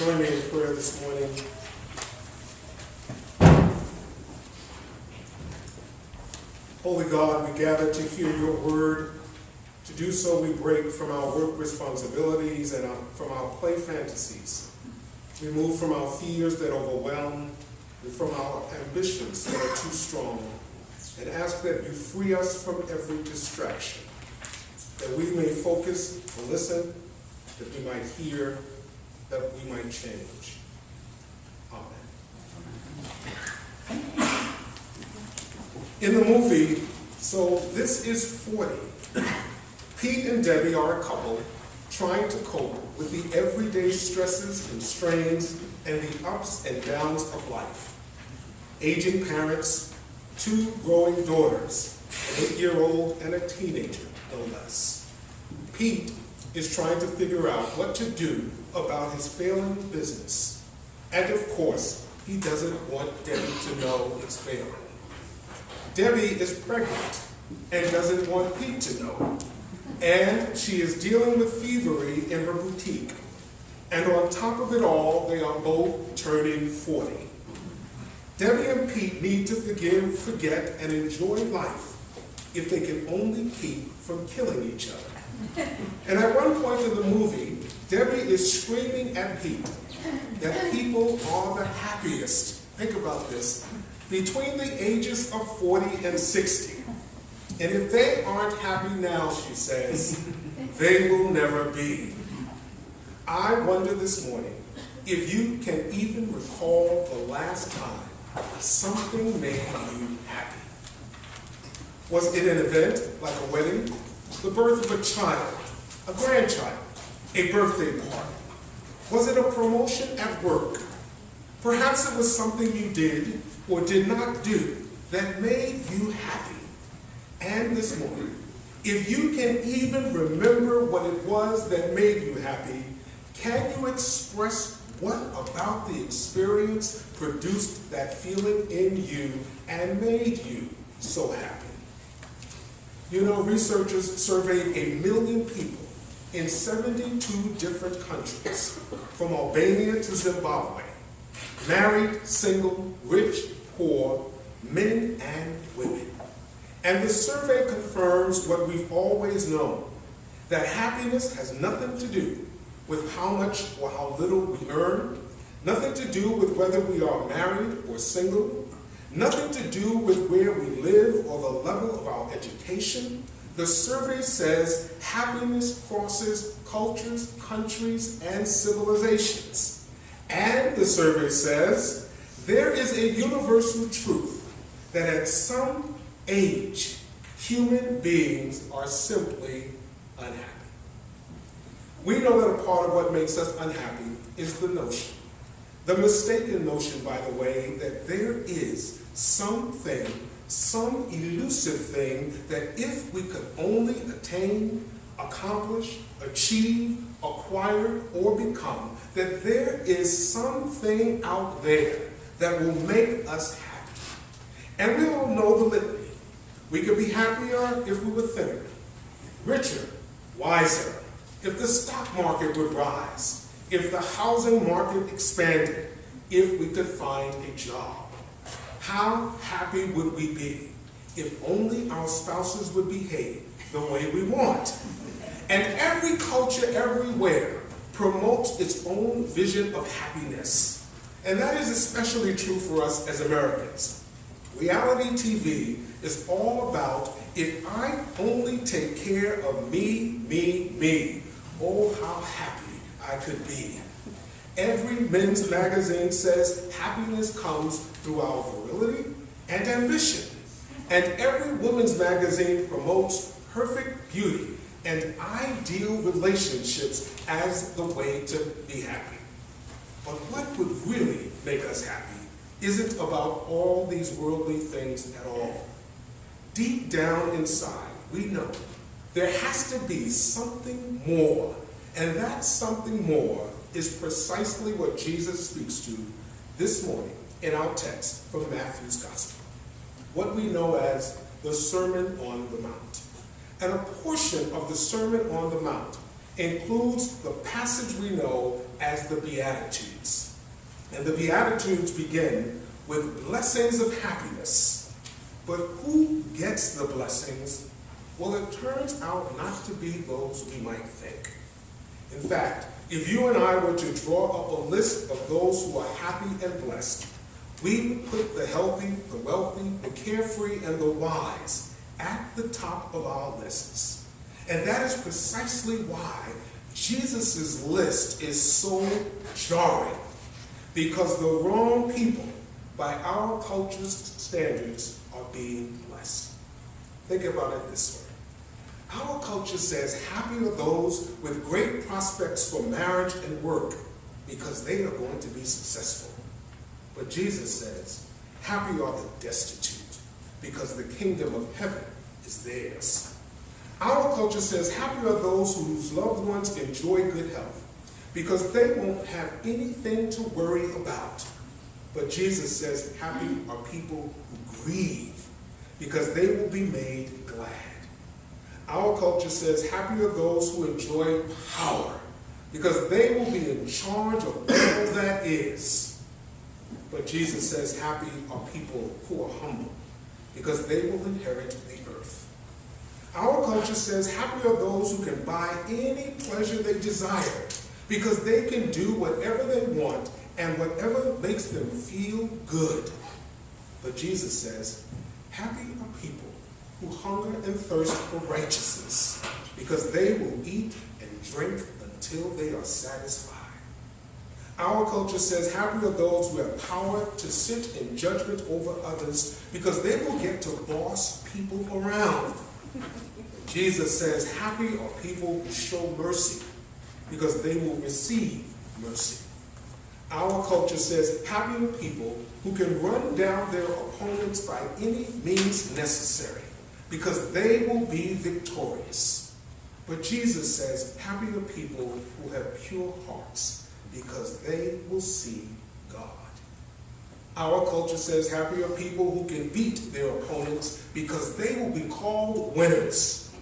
join me in prayer this morning? Holy God, we gather to hear your word. To do so, we break from our work responsibilities and from our play fantasies. We move from our fears that overwhelm and from our ambitions that are too strong, and ask that you free us from every distraction, that we may focus and listen, that we might hear, that we might change. Amen. In the movie, so this is 40. Pete and Debbie are a couple trying to cope with the everyday stresses and strains and the ups and downs of life. Aging parents, 2 growing daughters, an 8-year-old and a teenager, no less. Pete is trying to figure out what to do about his failing business. And of course, he doesn't want Debbie to know it's failing. Debbie is pregnant and doesn't want Pete to know. And she is dealing with thievery in her boutique. And on top of it all, they are both turning 40. Debbie and Pete need to forgive, forget, and enjoy life if they can only keep from killing each other. And at one point in the movie, Debbie is screaming at Pete that people are the happiest, think about this, between the ages of 40 and 60. And if they aren't happy now, she says, they will never be. I wonder this morning if you can even recall the last time something made you happy. Was it an event like a wedding, the birth of a child, a grandchild, a birthday party? Was it a promotion at work? Perhaps it was something you did or did not do that made you happy. And this morning, if you can even remember what it was that made you happy, can you express what about the experience produced that feeling in you and made you so happy? You know, researchers surveyed 1 million people in 72 different countries, from Albania to Zimbabwe, married, single, rich, poor, men and women. And the survey confirms what we've always known, that happiness has nothing to do with how much or how little we earn, nothing to do with whether we are married or single, nothing to do with where we live or the level of our education. The survey says happiness crosses cultures, countries, and civilizations. And the survey says there is a universal truth that at some age, human beings are simply unhappy. We know that a part of what makes us unhappy is the notion, the mistaken notion, by the way, that there is something, some elusive thing that if we could only attain, accomplish, achieve, acquire, or become, that there is something out there that will make us happy. And we all know the litany. We could be happier if we were thinner, richer, wiser, if the stock market would rise, if the housing market expanded, if we could find a job. How happy would we be if only our spouses would behave the way we want? And every culture everywhere promotes its own vision of happiness. And that is especially true for us as Americans. Reality TV is all about, if I only take care of me, me, me, oh, how happy I could be. Every men's magazine says happiness comes through our virility and ambition. And every woman's magazine promotes perfect beauty and ideal relationships as the way to be happy. But what would really make us happy isn't about all these worldly things at all. Deep down inside, we know there has to be something more, and that something more is precisely what Jesus speaks to this morning in our text from Matthew's Gospel, what we know as the Sermon on the Mount. And a portion of the Sermon on the Mount includes the passage we know as the Beatitudes. And the Beatitudes begin with blessings of happiness. But who gets the blessings? Well, it turns out not to be those we might think. In fact, if you and I were to draw up a list of those who are happy and blessed, we would put the healthy, the wealthy, the carefree, and the wise at the top of our lists. And that is precisely why Jesus' list is so jarring. Because the wrong people, by our culture's standards, are being blessed. Think about it this way. Our culture says happy are those with great prospects for marriage and work because they are going to be successful. But Jesus says happy are the destitute because the kingdom of heaven is theirs. Our culture says happy are those whose loved ones enjoy good health because they won't have anything to worry about. But Jesus says happy are people who grieve because they will be made glad. Our culture says happy are those who enjoy power because they will be in charge of all that is. But Jesus says happy are people who are humble because they will inherit the earth. Our culture says happy are those who can buy any pleasure they desire because they can do whatever they want and whatever makes them feel good. But Jesus says happy are people who hunger and thirst for righteousness because they will eat and drink until they are satisfied. Our culture says happy are those who have power to sit in judgment over others because they will get to boss people around. Jesus says happy are people who show mercy because they will receive mercy. Our culture says happy are people who can run down their opponents by any means necessary because they will be victorious. But Jesus says happy are people who have pure hearts because they will see God. Our culture says happy are people who can beat their opponents because they will be called winners.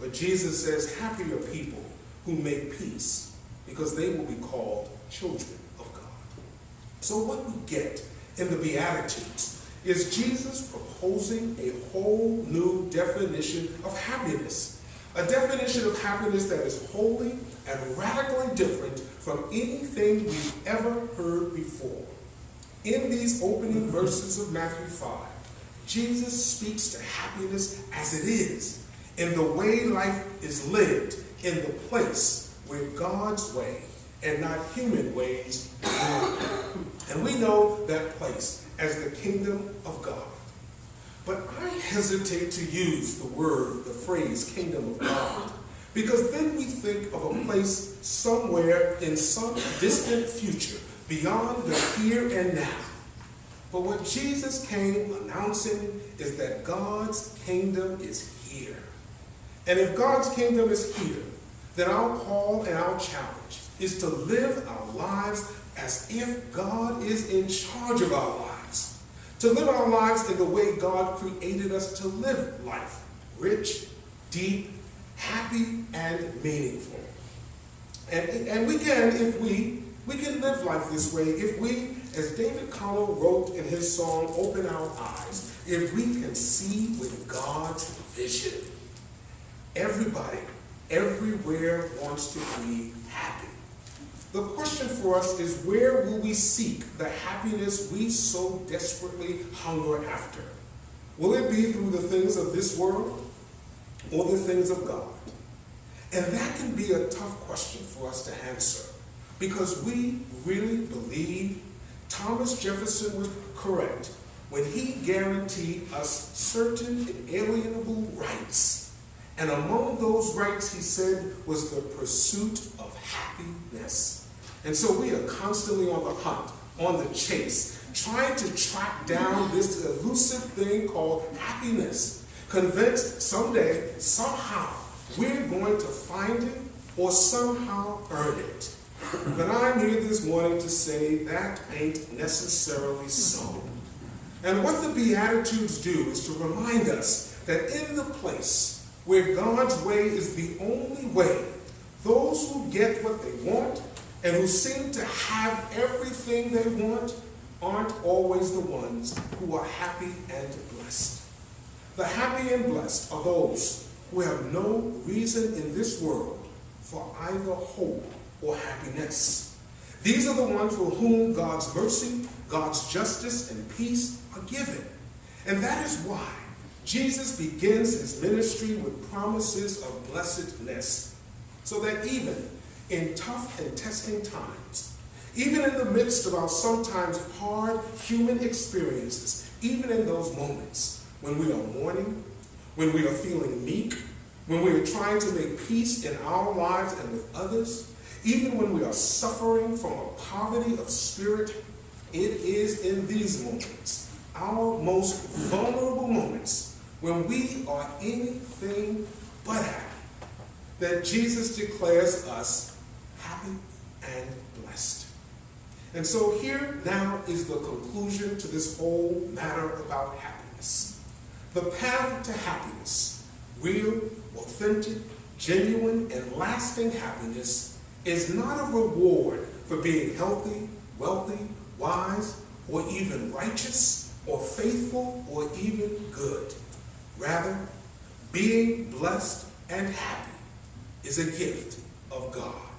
But Jesus says happy are people who make peace because they will be called children of God. So what we get in the Beatitudes is Jesus proposing a whole new definition of happiness. A definition of happiness that is wholly and radically different from anything we've ever heard before. In these opening verses of Matthew 5, Jesus speaks to happiness as it is, in the way life is lived, in the place where God's way and not human ways are. And we know that place as the kingdom of God. But I hesitate to use the phrase kingdom of God, because then we think of a place somewhere in some distant future, beyond the here and now. But what Jesus came announcing is that God's kingdom is here. And if God's kingdom is here, then our call and our challenge is to live our lives as if God is in charge of our lives. To live our lives in the way God created us to live life. Rich, deep, happy, and meaningful. And we can, if we can live life this way, if we, as David Connell wrote in his song, Open Our Eyes, if we can see with God's vision. Everybody, everywhere wants to be happy. The question for us is, where will we seek the happiness we so desperately hunger after? Will it be through the things of this world or the things of God? And that can be a tough question for us to answer, because we really believe Thomas Jefferson was correct when he guaranteed us certain inalienable rights. And among those rights, he said, was the pursuit of happiness. And so we are constantly on the hunt, on the chase, trying to track down this elusive thing called happiness, convinced someday, somehow, we're going to find it or somehow earn it. But I'm here this morning to say that ain't necessarily so. And what the Beatitudes do is to remind us that in the place where God's way is the only way, Those who get what they want and who seem to have everything they want aren't always the ones who are happy and blessed. The happy and blessed are those who have no reason in this world for either hope or happiness. These are the ones for whom God's mercy, God's justice, and peace are given. And that is why Jesus begins his ministry with promises of blessedness, so that even in tough and testing times, even in the midst of our sometimes hard human experiences, even in those moments when we are mourning, when we are feeling meek, when we are trying to make peace in our lives and with others, even when we are suffering from a poverty of spirit, it is in these moments, our most vulnerable moments, when we are anything but happy, that Jesus declares us happy and blessed. And so here now is the conclusion to this whole matter about happiness. The path to happiness, real, authentic, genuine, and lasting happiness, is not a reward for being healthy, wealthy, wise, or even righteous, or faithful, or even good. Rather, being blessed and happy is a gift of God.